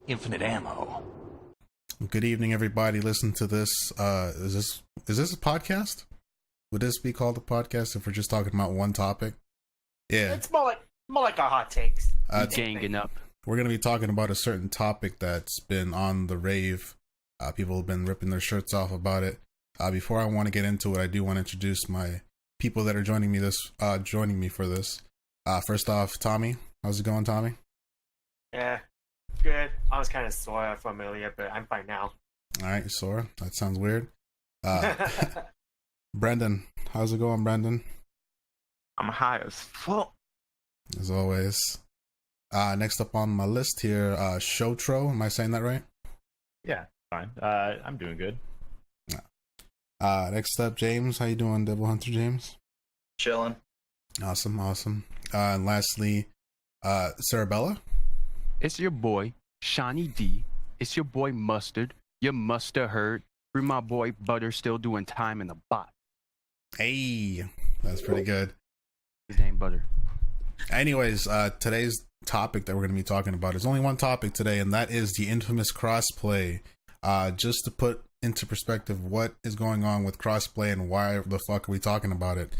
infinite ammo. Good evening, everybody. Listen to this. Is this a podcast? Would this be called a podcast if we're just talking about one topic? Yeah. It's more like our hot takes. Ganging up. We're going to be talking about a certain topic that's been on the rave. People have been ripping their shirts off about it. Before I want to get into it, I do want to introduce my people that are joining me for this. First off, Tommy. How's it going, Tommy? Yeah, good. I was kind of sore from earlier, but I'm fine now. All right, you're sore. That sounds weird. Brendan. How's it going, Brendan? I'm high as fuck. As always. Next up on my list here, ShoTro. Am I saying that right? Yeah, fine. I'm doing good. Next up, James. How you doing, Devil Hunter James? Chilling. Awesome. And lastly, Sarabella. It's your boy, Shawnee D. It's your boy, Mustard. You must have heard. Free my boy, Butter, still doing time in the bot. Hey, that's pretty good. His name, Butter. Anyways, today's topic that we're going to be talking about is only one topic today, and that is the infamous crossplay. Just to put into perspective what is going on with crossplay and why the fuck are we talking about it.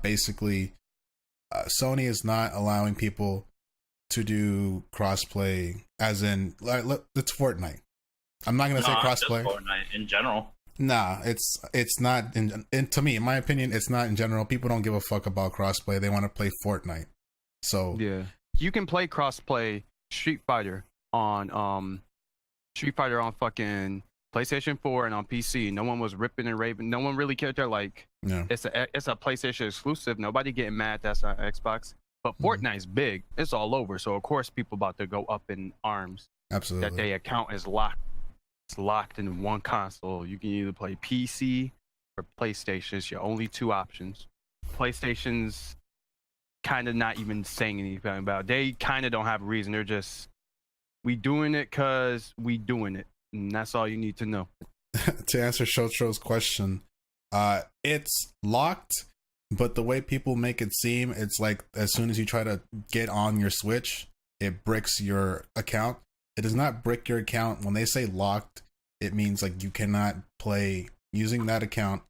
Basically, Sony is not allowing people to do crossplay, as in, it's Fortnite. I'm not going to say crossplay. Just Fortnite in general. Nah, it's not. To me, in my opinion, it's not in general. People don't give a fuck about crossplay. They want to play Fortnite. So yeah, you can play crossplay Street Fighter on fucking PlayStation 4 and on PC. No one was ripping and raving. No one really cared. They're like, yeah. It's a PlayStation exclusive. Nobody getting mad. That's on Xbox. But Fortnite's big. It's all over. So of course people about to go up in arms. Absolutely. That their account is locked. It's locked in one console. You can either play PC or PlayStation. It's your only two options. PlayStation's kind of not even saying anything about it. They kind of don't have a reason. They're just, we doing it because we doing it. And that's all you need to know. To answer ShoTro's question, it's locked, but the way people make it seem, it's like as soon as you try to get on your Switch, it bricks your account. It does not brick your account. When they say locked, it means like you cannot play using that account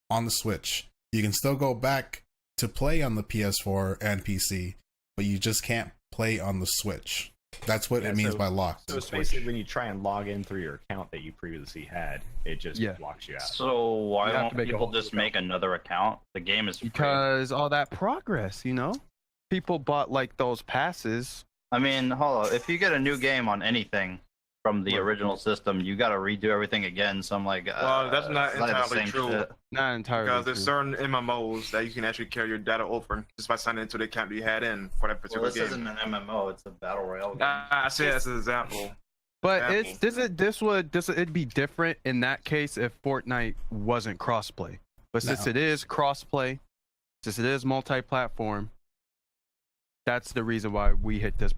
on the Switch. You can still go back to play on the PS4 and PC, but you just can't play on the Switch. That's what it means by locked. So it's basically when you try and log in through your account that you previously had, it just blocks you out. So why don't people just make another account? The game is free. Because all that progress, people bought like those passes. I mean, hold on. If you get a new game on anything from the original system, you got to redo everything again. So I'm like, well, that's not entirely true. Shit. Not entirely because there's certain MMOs that you can actually carry your data over just by signing into the account you had in for that particular game. This isn't an MMO; it's a battle royale game. I say that's an example. But it'd be different in that case if Fortnite wasn't crossplay. But since it is crossplay, since it is multi-platform, that's the reason why we hit this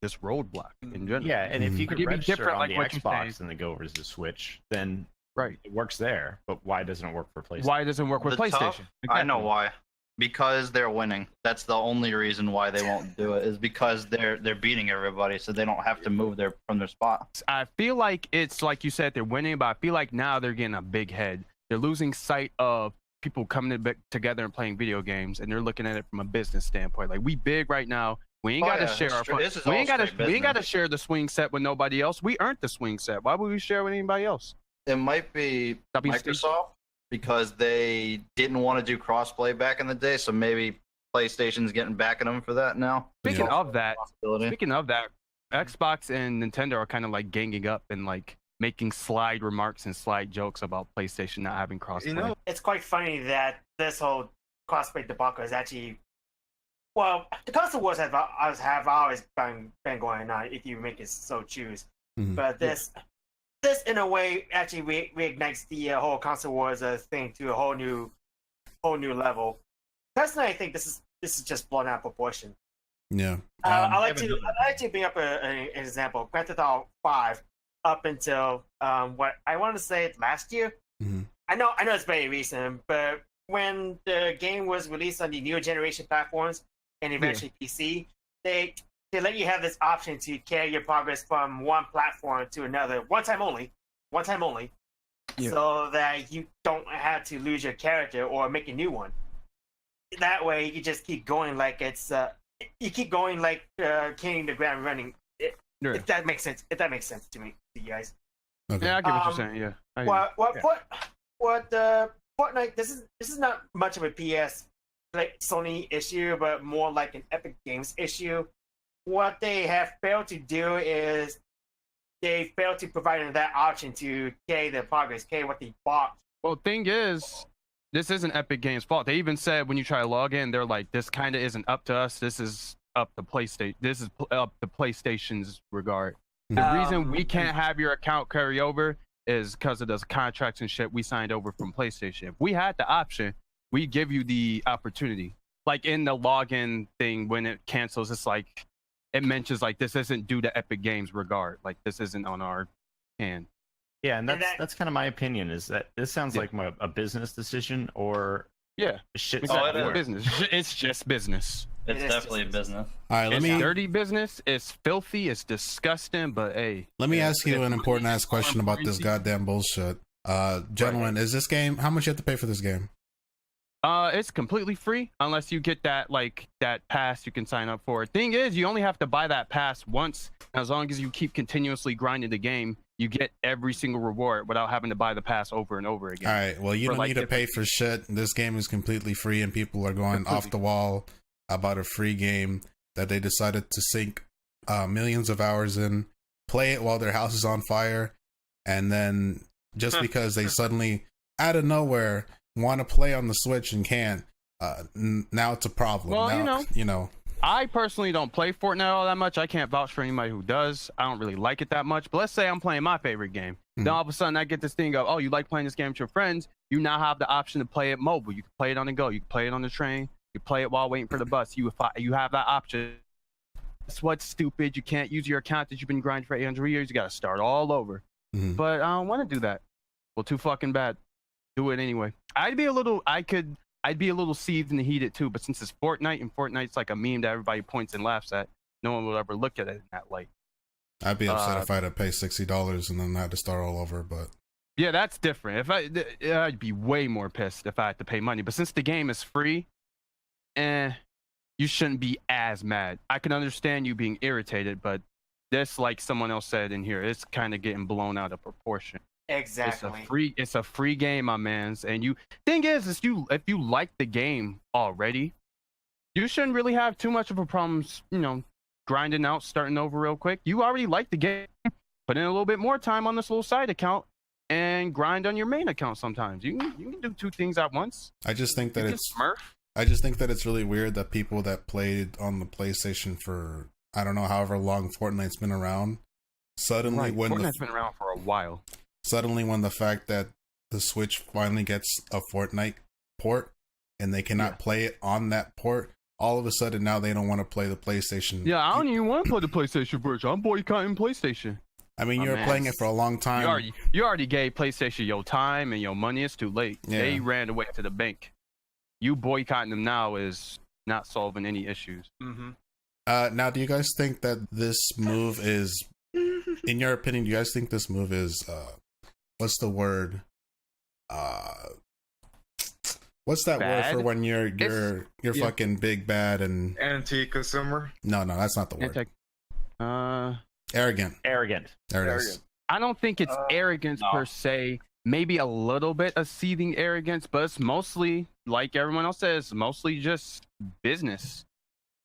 this roadblock in general. Yeah, and if you could It'd be register different, on like the what you Xbox say. and then go over to the Switch, then right, it works there. But why doesn't it work for PlayStation? Why doesn't it work with PlayStation? I know why. Because they're winning. That's the only reason why they won't do it. Is because they're beating everybody, so they don't have to move from their spot. I feel like it's like you said, they're winning, but I feel like now they're getting a big head. They're losing sight of people coming together and playing video games, and they're looking at it from a business standpoint. Like, we big right now. We ain't gotta share our fun. We ain't gotta share the swing set with nobody else. We earned the swing set. Why would we share with anybody else? It might be Microsoft because they didn't want to do crossplay back in the day, so maybe PlayStation's getting back at them for that now. Speaking of that, Xbox and Nintendo are kind of like ganging up and like making slide remarks and slide jokes about PlayStation not having crossplay. It's quite funny that this whole crossplay debacle is actually, well, the console wars have always been going on if you make it so choose. Mm-hmm. But this in a way actually reignites the whole console wars thing to a whole new level. Personally, I think this is just blown out of proportion. Yeah. I'd like to bring up an example. Grand Theft Auto 5 up until what I want to say last year. Mm-hmm. I know it's very recent, but when the game was released on the newer generation platforms and eventually PC, they they let you have this option to carry your progress from one platform to another, one time only, so that you don't have to lose your character or make a new one. That way, you just keep going like it's you keep going like hitting the ground running. If that makes sense. If that makes sense to me, to you guys. Okay. Yeah, I get what you're saying. Yeah. Fortnite? This is not much of a PS like Sony issue, but more like an Epic Games issue. What they have failed to do is they failed to provide that option to carry their progress, carry what they bought. Well, thing is, this isn't Epic Games' fault. They even said when you try to log in, they're like, "This kind of isn't up to us. This is up to PlayStation. This is up to PlayStation's regard." The reason we can't have your account carry over is because of those contracts and shit we signed over from PlayStation. If we had the option, we give you the opportunity. Like in the login thing, when it cancels, it's like it mentions like this isn't due to Epic Games' regard. Like this isn't on our hand. Yeah, and that's kind of my opinion. Is that this sounds like a business decision or a shit? Business. It's just business. It's definitely a business. All right, It's dirty business. It's filthy. It's disgusting. But hey, let me ask you an important ass question about this goddamn bullshit. Gentlemen, is this game? How much you have to pay for this game? It's completely free unless you get that pass you can sign up for. Thing is, you only have to buy that pass once. As long as you keep continuously grinding the game, you get every single reward without having to buy the pass over and over again. All right, well, you don't need to pay for shit. This game is completely free, and people are going off the wall about a free game that they decided to sink millions of hours in, play it while their house is on fire, and then just because they suddenly out of nowhere want to play on the Switch and can't, now it's a problem. Well, now, you know, I personally don't play Fortnite all that much. I can't vouch for anybody who does. I don't really like it that much. But let's say I'm playing my favorite game. Then all of a sudden I get this thing of, oh, you like playing this game with your friends. You now have the option to play it mobile. You can play it on the go. You can play it on the train. You play it while waiting for the bus. You have that option. That's what's stupid. You can't use your account that you've been grinding for 800 years. You got to start all over. But I don't want to do that. Well, too fucking bad. Do it anyway. I'd be a little seethed and heated too, but since it's Fortnite and Fortnite's like a meme that everybody points and laughs at, no one will ever look at it in that light. I'd be upset if I had to pay $60 and then I had to start all over, but yeah, that's different. I'd be way more pissed if I had to pay money. But since the game is free, you shouldn't be as mad. I can understand you being irritated, but this, like someone else said in here, it's kind of getting blown out of proportion. Exactly. It's a free game, my mans. And thing is if you like the game already, you shouldn't really have too much of a problem, grinding out, starting over real quick. You already like the game. Put in a little bit more time on this little side account and grind on your main account sometimes. You can do two things at once. I just think that it's really weird that people that played on the PlayStation for, I don't know, however long Fortnite's been around, suddenly Fortnite's been around for a while. Suddenly, when the fact that the Switch finally gets a Fortnite port and they cannot play it on that port, all of a sudden now they don't want to play the PlayStation. Yeah, I don't even want to play the PlayStation version. I'm boycotting PlayStation. I mean, you're playing it for a long time. You already gave PlayStation your time and your money. It's too late. Yeah. They ran away to the bank. You boycotting them now is not solving any issues. Now, do you guys think that this move is, in your opinion, do you guys think this move is, what's the word? What's that bad? word for when you're fucking big bad and anti-consumer? No, that's not the word. Arrogant. There it is. I don't think it's arrogance per se. Maybe a little bit of seething arrogance, but it's mostly, like everyone else says, mostly just business.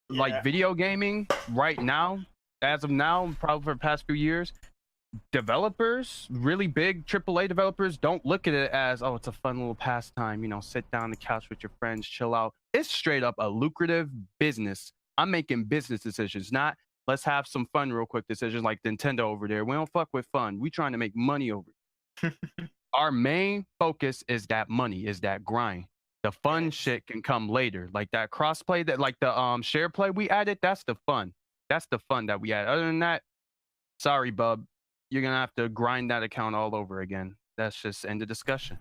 Yeah. Like video gaming right now, as of now, probably for the past few years, developers, really big AAA developers, don't look at it as, oh, it's a fun little pastime, sit down on the couch with your friends, chill out. It's straight up a lucrative business. I'm making business decisions, not let's have some fun real quick decisions like Nintendo over there. We don't fuck with fun. We trying to make money over it. Our main focus is that money, is that grind. The fun shit can come later. Like that crossplay, that like the share play we added, that's the fun. That's the fun that we added. Other than that, sorry, bub. You're gonna have to grind that account all over again. That's just end of discussion.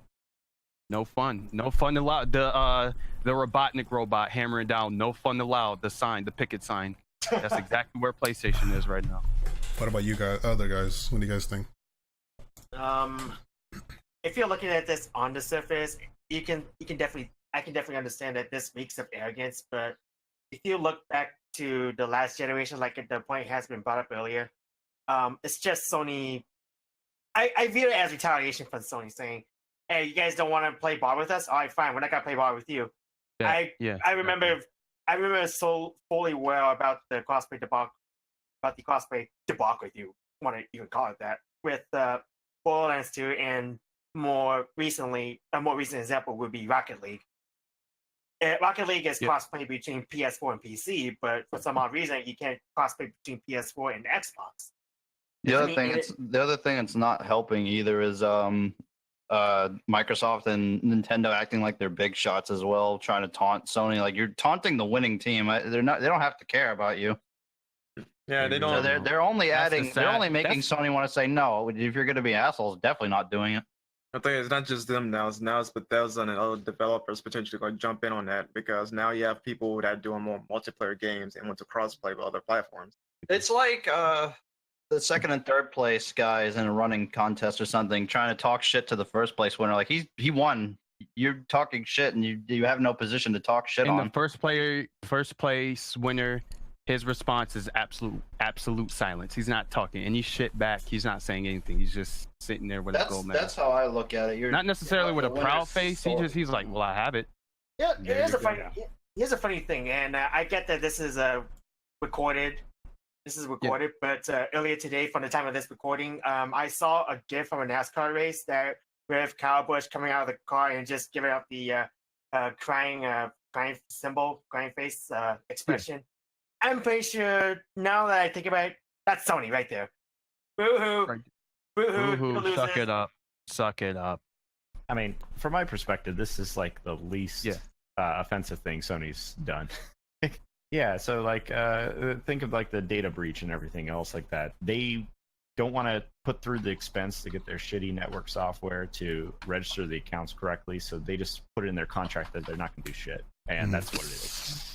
No fun. No fun allowed. The Robotnik robot hammering down. No fun allowed. The sign, the picket sign. That's exactly where PlayStation is right now. What about you guys, other guys? What do you guys think? If you're looking at this on the surface, I can definitely understand that this reeks of arrogance. But if you look back to the last generation, like the point has been brought up earlier, it's just Sony. I view it as retaliation from Sony saying, "Hey, you guys don't want to play ball with us? All right, fine. We're not gonna play ball with you." I remember so fully well about the crossplay debacle. About the crossplay debacle, if you want to even call it that, with Borderlands 2, and more recently, a more recent example would be Rocket League. Rocket League is crossplay between PS4 and PC, but for some odd reason, you can't crossplay between PS4 and Xbox. The other thing that's not helping either is Microsoft and Nintendo acting like they're big shots as well, trying to taunt Sony. Like, you're taunting the winning team. They don't have to care about you. Yeah, they don't. So they're only making Sony want to say no. If you're going to be assholes, definitely not doing it. I think it's not just them now. It's Bethesda and other developers potentially going to jump in on that, because now you have people that are doing more multiplayer games and want to crossplay with other platforms. It's like the second and third place guys in a running contest or something trying to talk shit to the first place winner. Like, he won. You're talking shit, and you have no position to talk shit on. And the first place winner, his response is absolute silence. He's not talking any shit back. He's not saying anything. He's just sitting there with a gold medal. That's how I look at it. Not necessarily with a proud face. He's like, well, I have it. Yeah, here's a funny thing, and I get that this is recorded. But earlier today, from the time of this recording, I saw a GIF from a NASCAR race that with Kyle Busch coming out of the car and just giving up the crying symbol, crying face expression. Yeah. I'm pretty sure, now that I think about it, that's Sony right there. Boo-hoo. Right. Boo-hoo. Suck it up. I mean, from my perspective, this is like the least offensive thing Sony's done. Yeah, so like think of like the data breach and everything else like that. They don't want to put through the expense to get their shitty network software to register the accounts correctly, so they just put it in their contract that they're not going to do shit, and that's what it is.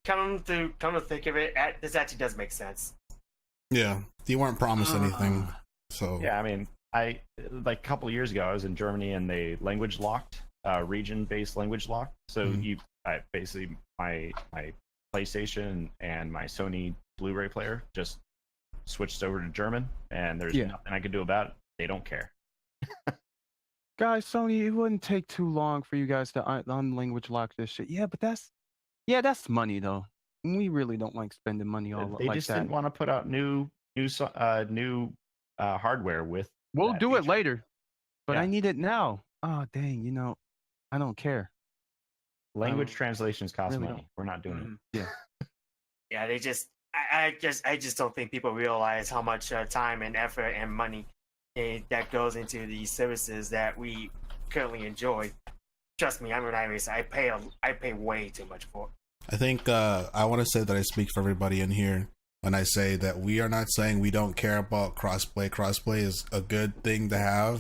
Come to think of it, this actually does make sense. Yeah, you weren't promised anything, so yeah. I mean, I like a couple of years ago, I was in Germany and they language locked, region-based language locked. So basically my PlayStation and my Sony Blu-ray player just switched over to German, and there's nothing I could do about it. They don't care. Guys, Sony, it wouldn't take too long for you guys to unlanguage lock this shit. Yeah, but that's money though. We really don't like spending money all like that. They just didn't want to put out new hardware with. We'll do it later, but I need it now. Oh dang, I don't care. Language translations cost money. We're not doing it. Yeah. Yeah, I just don't think people realize how much time and effort and money that goes into these services that we currently enjoy. Trust me, I'm an Irish. I pay way too much for it. I think I want to say that I speak for everybody in here when I say that we are not saying we don't care about crossplay. Crossplay is a good thing to have.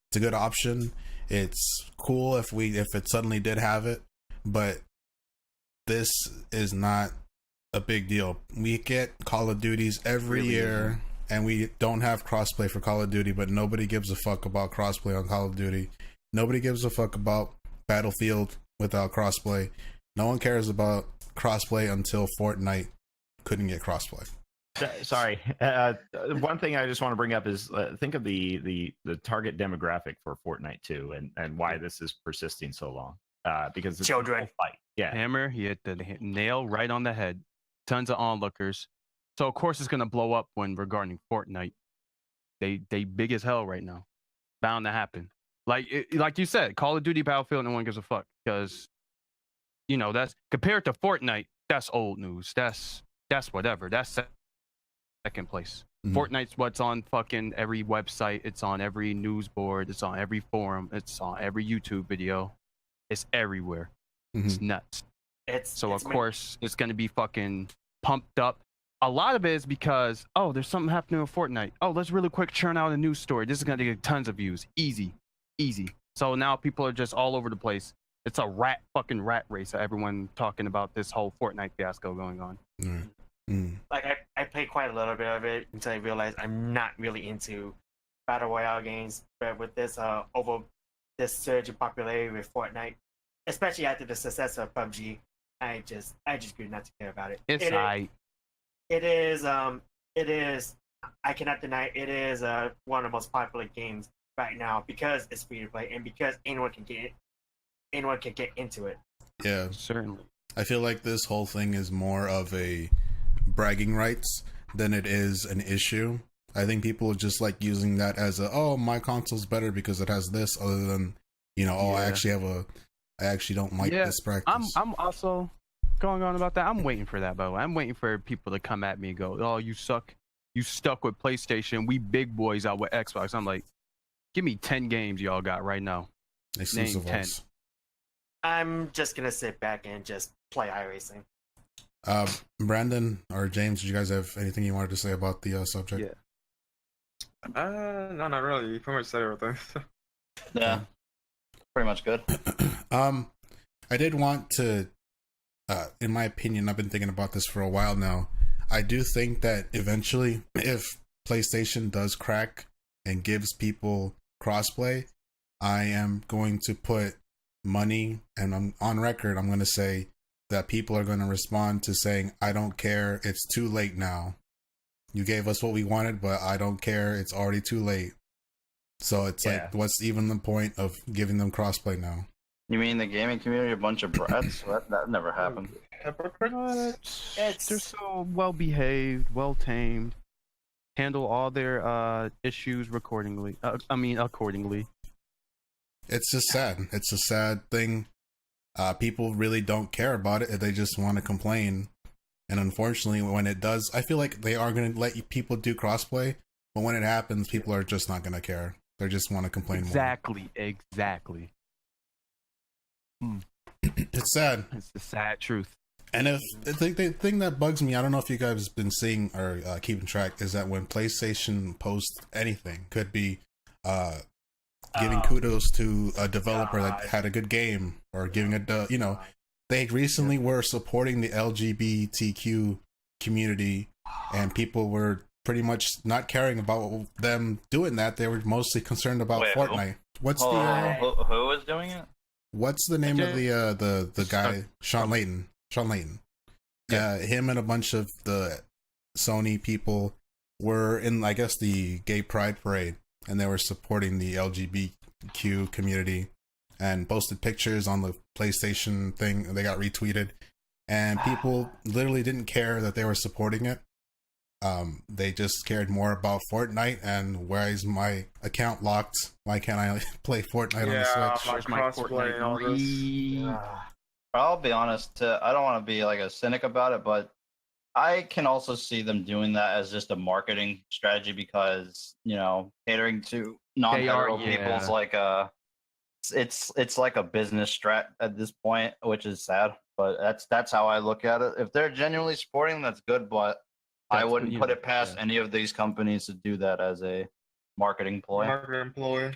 It's a good option. It's cool if it suddenly did have it, but this is not a big deal. We get Call of Duties every year, and we don't have crossplay for Call of Duty, but nobody gives a fuck about crossplay on Call of Duty. Nobody gives a fuck about Battlefield without crossplay. No one cares about crossplay until Fortnite couldn't get crossplay. Sorry. One thing I just want to bring up is think of the target demographic for Fortnite 2 and why this is persisting so long. Because it's children. Fight. Yeah. Hammer, he hit the nail right on the head. Tons of onlookers. So of course it's gonna blow up when regarding Fortnite. They big as hell right now. Bound to happen. Like you said, Call of Duty, Battlefield, no one gives a fuck, because that's compared to Fortnite. That's old news. That's whatever. That's second place. Fortnite's what's on fucking every website. It's on every news board. It's on every forum. It's on every YouTube video. It's everywhere. It's nuts. Of course it's gonna be fucking pumped up. A lot of it is because there's something happening with Fortnite. Let's really quick churn out a news story. This is gonna get tons of views. Easy. So now people are just all over the place. It's a rat race. Everyone talking about this whole Fortnite fiasco going on. Like I played quite a little bit of it until I realized I'm not really into battle royale games. But with this this surge in popularity with Fortnite, especially after the success of PUBG, I just grew not to care about it. It is I cannot deny it is one of the most popular games right now because it's free to play and because anyone can get into it. Yeah, certainly. I feel like this whole thing is more of a bragging rights than it is an issue. I think people are just like using that as my console's better because it has this, other than I actually don't like this practice. I'm also going on about that. I'm waiting for that, by the way. I'm waiting for people to come at me and go, "Oh, you suck. You stuck with PlayStation. We big boys out with Xbox." I'm like, give me 10 games y'all got right now. Exclusive Name 10. I'm just gonna sit back and just play iRacing. Brandon or James, did you guys have anything you wanted to say about the subject? Yeah. No, not really. You pretty much said everything. Yeah, pretty much good. I did want to, in my opinion, I've been thinking about this for a while now. I do think that eventually, if PlayStation does crack and gives people crossplay, I am going to put money, and I'm on record, I'm going to say that people are going to respond to saying, "I don't care, it's too late now. You gave us what we wanted, but I don't care, it's already too late." So it's like, what's even the point of giving them crossplay now? You mean the gaming community a bunch of brats? that never happened. They're so well behaved, well tamed, handle all their issues accordingly. It's just sad. It's a sad thing. People really don't care about it. They just want to complain. And unfortunately, when it does, I feel like they are going to let people do crossplay. But when it happens, people are just not going to care. They just want to complain more. Exactly. It's sad. It's the sad truth. And if the thing that bugs me, I don't know if you guys have been seeing or keeping track, is that when PlayStation posts anything, could be giving kudos to a developer that had a good game, or giving they recently were supporting the LGBTQ community, and people were pretty much not caring about them doing that. They were mostly concerned about Fortnite. Who was doing it? What's the name of the guy? Sean Layton. Yeah, him and a bunch of the Sony people were in, I guess, the gay pride parade, and they were supporting the LGBTQ community and posted pictures on the PlayStation thing. They got retweeted, and people literally didn't care that they were supporting it. They just cared more about Fortnite and why is my account locked? Why can't I play Fortnite on the Switch? Where's my crossplay and all this? I'll be honest, I don't want to be like a cynic about it, but I can also see them doing that as just a marketing strategy because, catering to non-hetero people's like it's like a business strat at this point, which is sad, but that's how I look at it. If they're genuinely supporting them, that's good, but I wouldn't put it past any of these companies to do that as a marketing ploy.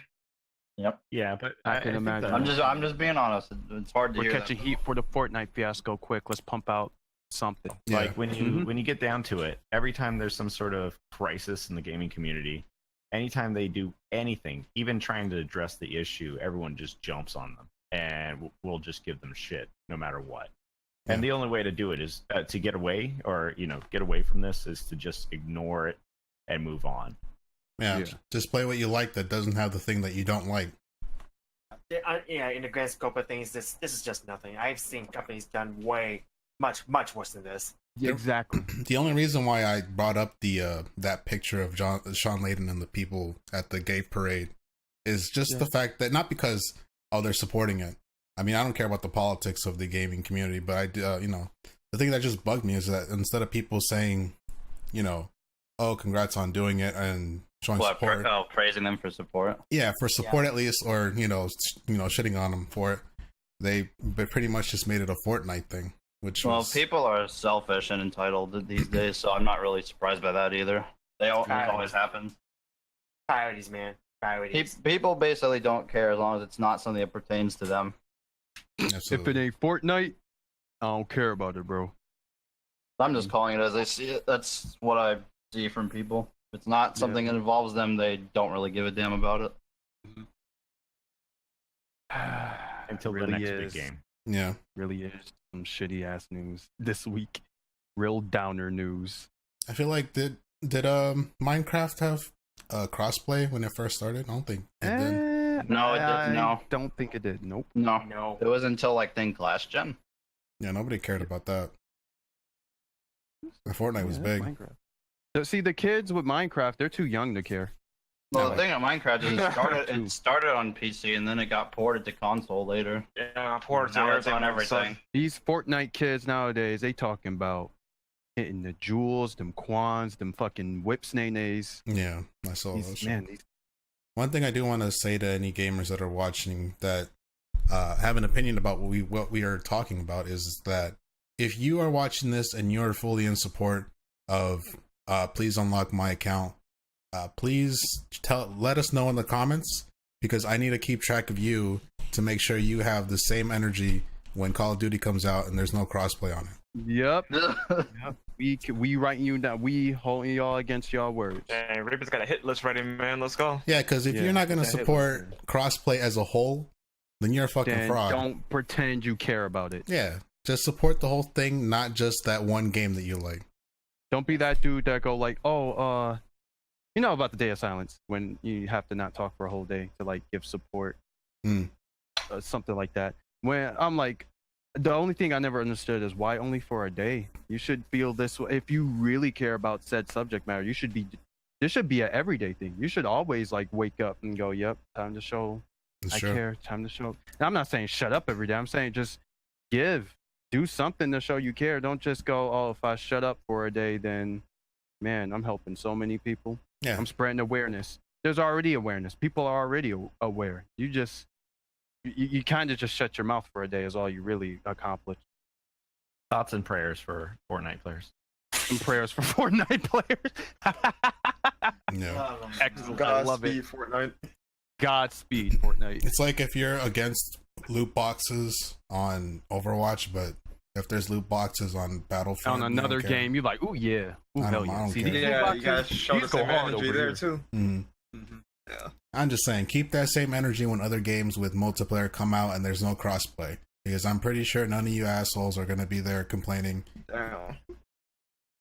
Yep. Yeah, but I can imagine. I'm just being honest. It's hard to hear. We're catching heat for the Fortnite fiasco. Quick, let's pump out something. Yeah. Like when you get down to it, every time there's some sort of crisis in the gaming community, anytime they do anything, even trying to address the issue, everyone just jumps on them, and we'll just give them shit no matter what. Yeah. And the only way to do it is to get away, or get away from this, is to just ignore it and move on. Yeah, just play what you like that doesn't have the thing that you don't like. Yeah, in the grand scope of things, this is just nothing. I've seen companies done way much worse than this. Yeah, exactly. The only reason why I brought up the that picture of Sean Layden and the people at the gay parade is just the fact that, not because they're supporting it. I mean, I don't care about the politics of the gaming community, but I the thing that just bugged me is that instead of people saying, "Oh, congrats on doing it," and showing support, praising them for support. Yeah, for support at least, or shitting on them for it. They pretty much just made it a Fortnite thing, people are selfish and entitled these days, so I'm not really surprised by that either. It always happens. Priorities, man. Priorities. People basically don't care as long as it's not something that pertains to them. Absolutely. If it ain't Fortnite, I don't care about it, bro. I'm just calling it as I see it. That's what I see from people. If it's not something that involves them, they don't really give a damn about it. Until really the next is. big game. Yeah. Really is some shitty ass news this week. Real downer news. I feel like did Minecraft have crossplay when it first started? I don't think it did. No, it didn't. No. I don't think it did. Nope. No. It was until like last gen. Yeah, nobody cared about that. The Fortnite was big. Minecraft. So, see, the kids with Minecraft, they're too young to care. Well, the thing at Minecraft is it started on PC and then it got ported to console later. Yeah, ported to Now it's on everything. These Fortnite kids nowadays, they talking about hitting the jewels, them quans, them fucking whips nays. Yeah, I saw those. Man, One thing I do want to say to any gamers that are watching that have an opinion about what we are talking about is that if you are watching this and you're fully in support of please unlock my account, please let us know in the comments, because I need to keep track of you to make sure you have the same energy when Call of Duty comes out and there's no crossplay on it. Yep. We writing you down. We holding y'all against y'all words. Dang, Reaper's got a hit list ready, man. Let's go. Yeah, because if you're not going to support crossplay as a whole, then you're a fucking fraud. Don't pretend you care about it. Yeah, just support the whole thing, not just that one game that you like. Don't be that dude that go like, oh, you know about the day of silence when you have to not talk for a whole day to like give support, something like that. When I'm like, the only thing I never understood is why only for a day. You should feel this way if you really care about said subject matter. You should be. This should be an everyday thing. You should always like wake up and go, "Yep, time to show. I care. Time to show." And I'm not saying shut up every day. I'm saying just do something to show you care. Don't just go, "Oh, if I shut up for a day, then, man, I'm helping so many people. Yeah, I'm spreading awareness. There's already awareness. People are already aware. You kind of just shut your mouth for a day is all you really accomplish." Thoughts and prayers for Fortnite players. And prayers for Fortnite players. Yeah. Excellent. I love it. Fortnite. Godspeed, Fortnite. It's like if you're against loot boxes on Overwatch, but if there's loot boxes on Battlefield, on another game, you're like, "Ooh, yeah. Ooh, hell yeah." See, yeah, you guys show the same energy there, too. Yeah. I'm just saying, keep that same energy when other games with multiplayer come out and there's no crossplay, because I'm pretty sure none of you assholes are going to be there complaining. Damn.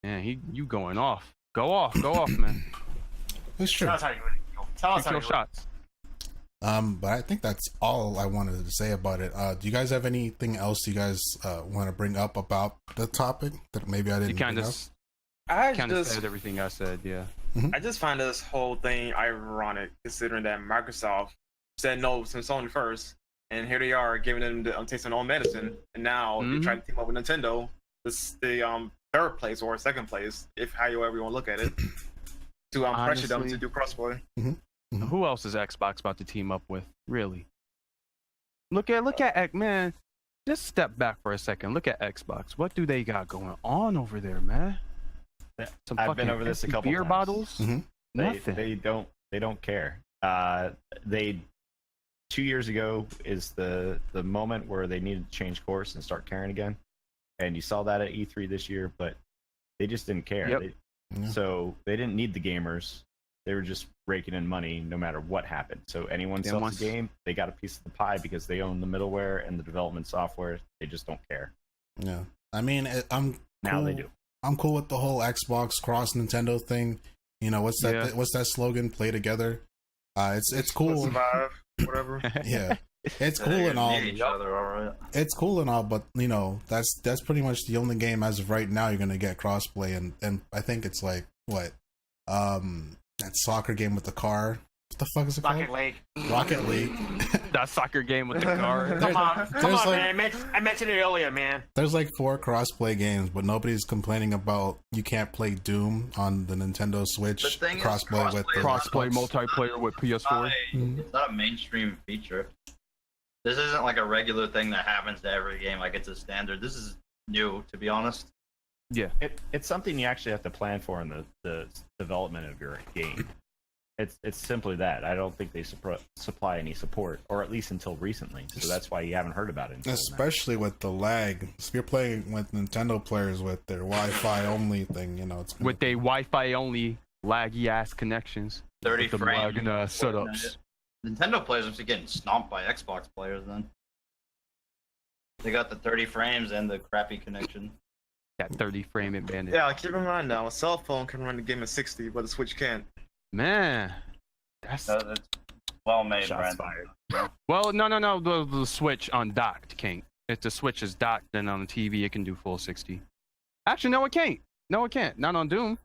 Man, you going off. Go off, man. It's true. Tell us how you would. Tell us how you would. Shots. But I think that's all I wanted to say about it. Do you guys have anything else you guys want to bring up about the topic that maybe I didn't bring up? I kind of just said everything I said, yeah. I just find this whole thing ironic, considering that Microsoft said no to Sony first, and here they are giving them the taste of their own medicine, and now they're trying to team up with Nintendo, the third place or second place, if however you want to look at it, to pressure them to do crossplay. Who else is Xbox about to team up with? Really? Look at man. Just step back for a second. Look at Xbox. What do they got going on over there, man? I've been over this a couple beer times. Bottles. Nothing. They don't care. 2 years ago is the moment where they needed to change course and start caring again, and you saw that at E3 this year. But they just didn't care. Yep. So they didn't need the gamers. They were just raking in money no matter what happened. So anyone sells a game, they got a piece of the pie because they own the middleware and the development software. They just don't care. Yeah, I mean, Now they do. I'm cool with the whole Xbox cross Nintendo thing. You know, what's that? Yeah. What's that slogan? Play together. It's cool. Survive, whatever. Yeah, it's cool and all. Each other, all right. It's cool and all, but you know, that's pretty much the only game as of right now you're gonna get crossplay, and I think it's like what, that soccer game with the car. What the fuck is it called? Rocket League. That soccer game with the car. Come on, man. I mentioned it earlier, man. There's like 4 crossplay games, but nobody's complaining about you can't play Doom on the Nintendo Switch. Crossplay with the crossplay multiplayer with PS4. It's not a mainstream feature. This isn't like a regular thing that happens to every game. Like it's a standard. This is new, to be honest. Yeah, it's something you actually have to plan for in the development of your game. It's simply that. I don't think they supply any support, or at least until recently. So that's why you haven't heard about it. Especially with the lag. If you're playing with Nintendo players with their Wi-Fi only thing, it's with their Wi-Fi only laggy ass connections. 30 frames. Setups. Nintendo players are getting stomped by Xbox players. Then they got the 30 frames and the crappy connection. That 30 frame advantage. Yeah, keep in mind now, a cell phone can run the game at 60, but the Switch can't. Man, that's well made, shots Brandon. fired. well, no. The Switch undocked can't. If the Switch is docked, then on the TV it can do full 60. Actually, no, it can't. No, it can't. Not on Doom.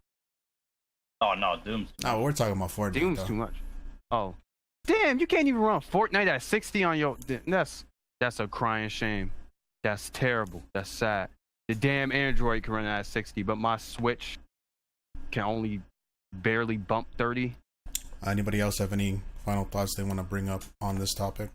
Oh no, Doom's. No, we're talking about Fortnite. Doom's though. too much. Oh, damn! You can't even run Fortnite at 60 on your. That's a crying shame. That's terrible. That's sad. The damn Android can run at 60, but my Switch can only barely bump 30. Anybody else have any final thoughts they want to bring up on this topic?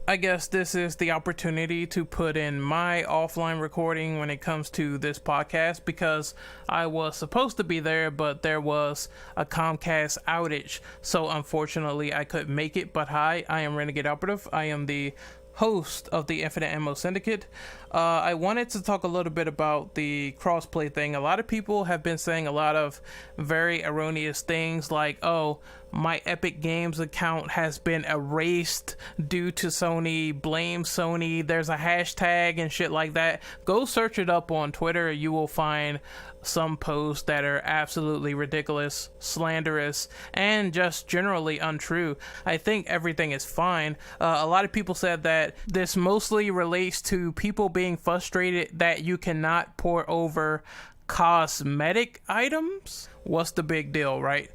I guess this is the opportunity to put in my offline recording when it comes to this podcast, because I was supposed to be there, but there was a Comcast outage. So unfortunately, I couldn't make it. But hi, I am Renegade Operative. I am the host of the Infinite Ammo Syndicate. I wanted to talk a little bit about the crossplay thing. A lot of people have been saying a lot of very erroneous things like, oh, my Epic Games account has been erased due to Sony, blame Sony, there's a hashtag and shit like that. Go search it up on Twitter. You will find some posts that are absolutely ridiculous, slanderous, and just generally untrue. I think everything is fine. A lot of people said that this mostly relates to people being frustrated that you cannot port over cosmetic items. What's the big deal, right?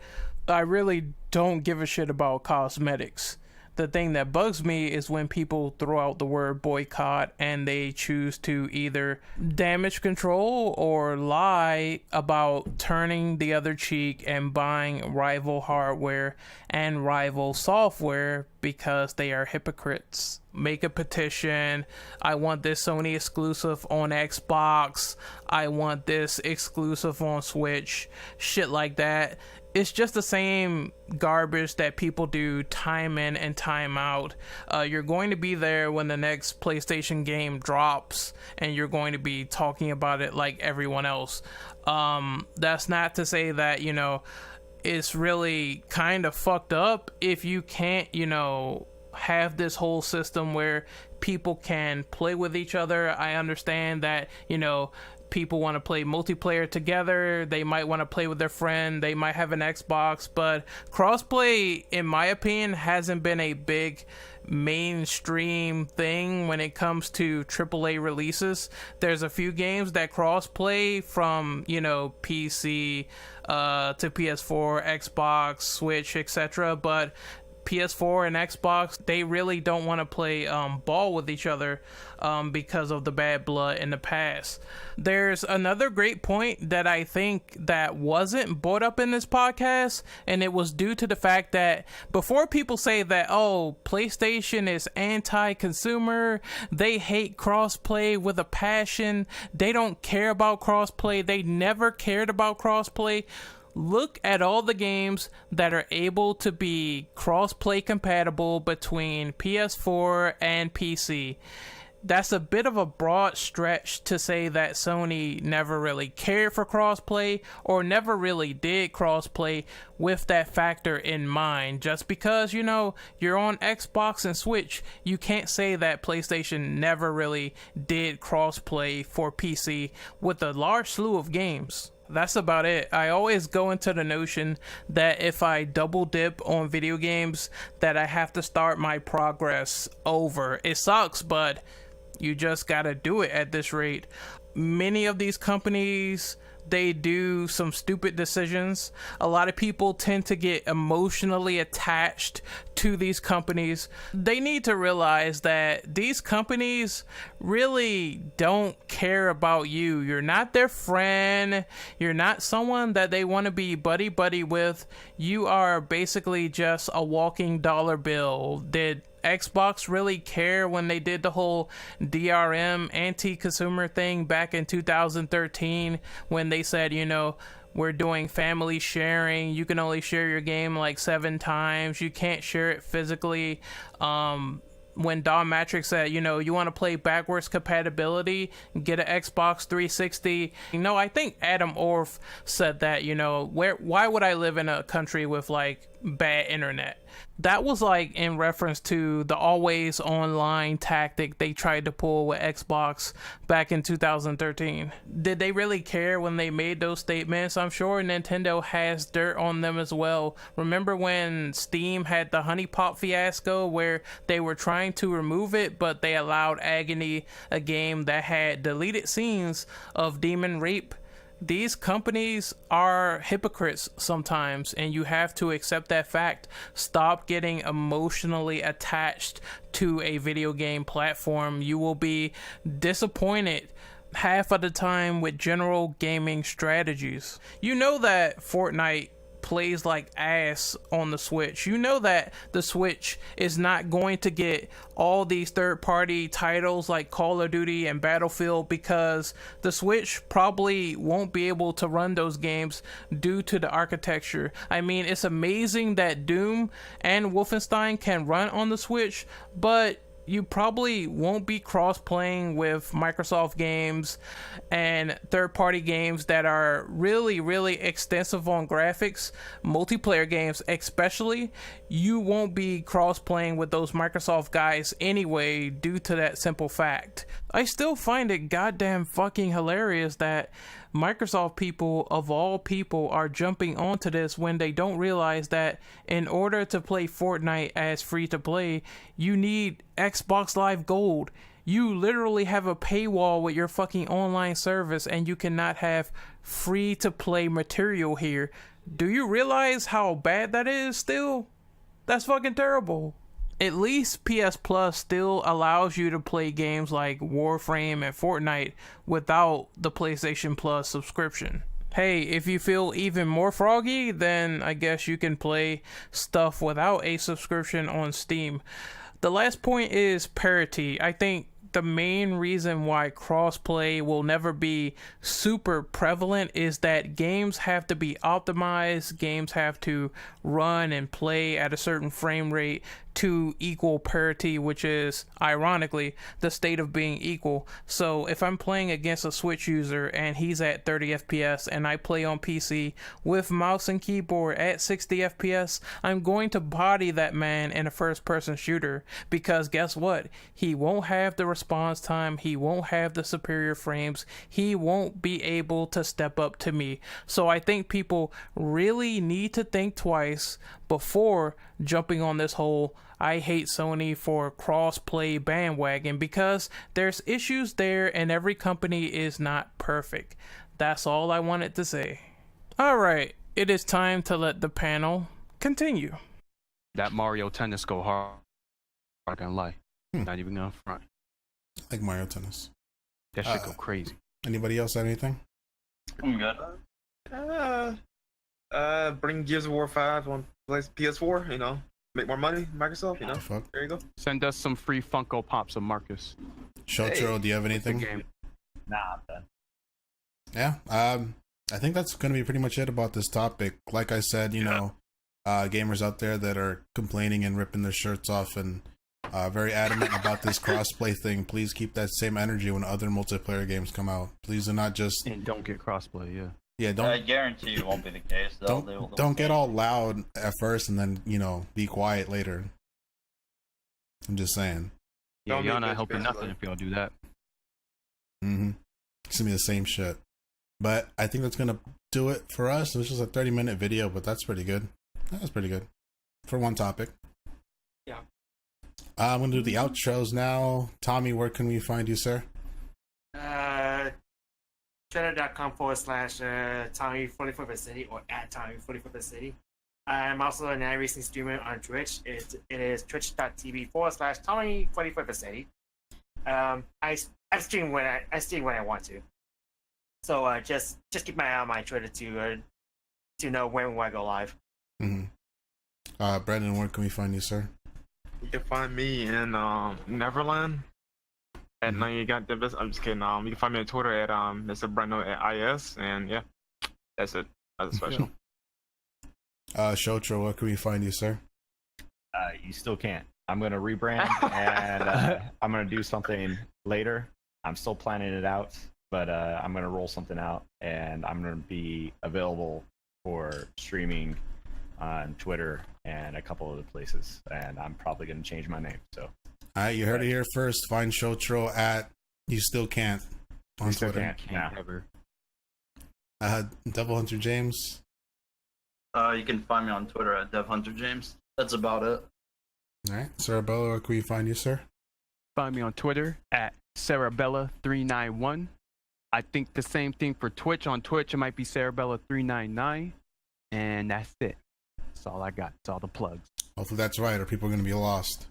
I really don't give a shit about cosmetics. The thing that bugs me is when people throw out the word boycott and they choose to either damage control or lie about turning the other cheek and buying rival hardware and rival software because they are hypocrites. Make a petition. I want this Sony exclusive on Xbox. I want this exclusive on Switch. Shit like that. It's just the same garbage that people do time in and time out. You're going to be there when the next PlayStation game drops, and you're going to be talking about it like everyone else. That's not to say that, it's really kind of fucked up if you can't, have this whole system where people can play with each other. I understand that, people want to play multiplayer together. They might want to play with their friend. They might have an Xbox, but crossplay, in my opinion, hasn't been a big mainstream thing when it comes to AAA releases. There's a few games that crossplay from, PC to PS4, Xbox, Switch, etc., but PS4 and Xbox, they really don't want to play ball with each other because of the bad blood in the past. There's another great point that I think that wasn't brought up in this podcast, and it was due to the fact that before people say that, oh, PlayStation is anti-consumer, they hate crossplay with a passion, they don't care about crossplay, they never cared about crossplay. Look at all the games that are able to be cross-play compatible between PS4 and PC. That's a bit of a broad stretch to say that Sony never really cared for crossplay or never really did crossplay with that factor in mind. Just because, you're on Xbox and Switch, you can't say that PlayStation never really did crossplay for PC with a large slew of games. That's about it. I always go into the notion that if I double dip on video games, that I have to start my progress over. It sucks, but you just gotta do it at this rate. Many of these companies, they do some stupid decisions. A lot of people tend to get emotionally attached to these companies. They need to realize that these companies really don't care about you. You're not their friend. You're not someone that they want to be buddy-buddy with. You are basically just a walking dollar bill. Did Xbox really care when they did the whole DRM anti-consumer thing back in 2013 when they said, we're doing family sharing. You can only share your game like 7 times. You can't share it physically. When Don Matrix said, you know, you want to play backwards compatibility, get an Xbox 360. You know, I think Adam Orff said that, you know, why would I live in a country with like bad internet? That was like in reference to the always online tactic they tried to pull with Xbox back in 2013. Did they really care when they made those statements? I'm sure Nintendo has dirt on them as well. Remember when Steam had the Honey Pop fiasco where they were trying to remove it, but they allowed Agony, a game that had deleted scenes of demon rape? These companies are hypocrites sometimes, and you have to accept that fact. Stop getting emotionally attached to a video game platform. You will be disappointed half of the time with general gaming strategies. You know that Fortnite plays like ass on the Switch. You know that the Switch is not going to get all these third-party titles like Call of Duty and Battlefield because the Switch probably won't be able to run those games due to the architecture. I mean, it's amazing that Doom and Wolfenstein can run on the Switch, but you probably won't be cross-playing with Microsoft games and third-party games that are really, really extensive on graphics. Multiplayer games especially, you won't be cross-playing with those Microsoft guys anyway due to that simple fact. I still find it goddamn fucking hilarious that Microsoft people of all people are jumping onto this when they don't realize that in order to play Fortnite as free to play, you need Xbox Live Gold. You literally have a paywall with your fucking online service and you cannot have free to play material here. Do you realize how bad that is still? That's fucking terrible. At least PS Plus still allows you to play games like Warframe and Fortnite without the PlayStation Plus subscription. Hey, if you feel even more froggy, then I guess you can play stuff without a subscription on Steam. The last point is parity. I think the main reason why crossplay will never be super prevalent is that games have to be optimized, games have to run and play at a certain frame rate to equal parity, which is ironically the state of being equal. So if I'm playing against a Switch user and he's at 30 FPS and I play on PC with mouse and keyboard at 60 FPS, I'm going to body that man in a first person shooter because guess what? He won't have the response time, he won't have the superior frames, he won't be able to step up to me. So I think people really need to think twice before jumping on this whole I hate Sony for cross-play bandwagon because there's issues there and every company is not perfect. That's all I wanted to say. Alright, it is time to let the panel continue. That Mario Tennis go hard. I'm not gonna lie. Not even gonna front. I like Mario Tennis. That shit go crazy. Anybody else have anything? I'm good. Bring Gears of War 5 on PS4, you know. Make more money, Microsoft, you know. Fuck. There you go. Send us some free Funko Pops of Marcus. ShoTro, do you have anything? Game. Nah, I'm done. Yeah, I think that's going to be pretty much it about this topic. Like I said, you know, gamers out there that are complaining and ripping their shirts off and very adamant about this crossplay thing, please keep that same energy when other multiplayer games come out. Please do not just... And don't get crossplay, Yeah, don't... I guarantee you it won't be the case. Don't get all loud at first and then, you know, be quiet later. I'm just saying. Yeah, Don't y'all make not this helping basically. nothing if y'all do that. It's gonna be the same shit. But I think that's gonna do it for us. It was just a 30-minute video, but that's pretty good. That's pretty good for one topic. Yeah. I'm gonna do the outros now. Tommy, where can we find you, sir? Twitter.com/Tommy44City or at Tommy44City. I'm also an iRacing streamer on Twitch. It is twitch.tv/Tommy44City. I stream when I want to. So just keep my eye on my Twitter to know when I go live. Brandon, where can we find you, sir? You can find me in Neverland. And now you got the best. I'm just kidding. You can find me on Twitter at Mr. Brendo at IAS, and yeah, that's it. That's special. ShoTro, where can we find you, sir? You still can't. I'm gonna rebrand and I'm gonna do something later. I'm still planning it out, but I'm gonna roll something out, and I'm gonna be available for streaming on Twitter and a couple other places, and I'm probably gonna change my name. So, all right, you heard it here first. Find ShoTro at You Still Can't on Twitter. Can't ever. Devil Hunter James. You can find me on Twitter at DevHunterJames. That's about it. All right, Sarabella, where can we find you, sir? Find me on Twitter at Sarabella391. I think the same thing for Twitch. On Twitch, it might be Sarabella399. And that's it. That's all I got. That's all the plugs. Hopefully that's right, or people are going to be lost.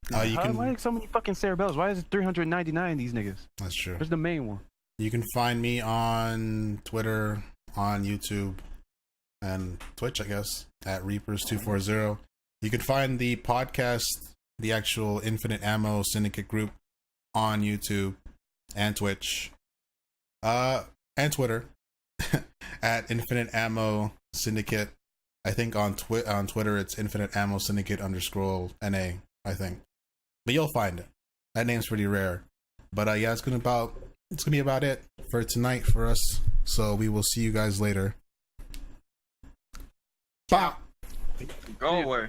Why so many fucking Sarabellas? Why is it 399 these niggas? That's true. Where's the main one? You can find me on Twitter, on YouTube, and Twitch, I guess, at Reapers240. You can find the podcast, the actual Infinite Ammo Syndicate group, on YouTube and Twitch, and Twitter at Infinite Ammo Syndicate. I think on Twitter it's Infinite Ammo Syndicate _NA, I think. But you'll find it. That name's pretty rare. But yeah, it's gonna be about it for tonight for us. So we will see you guys later. Bye. Go away.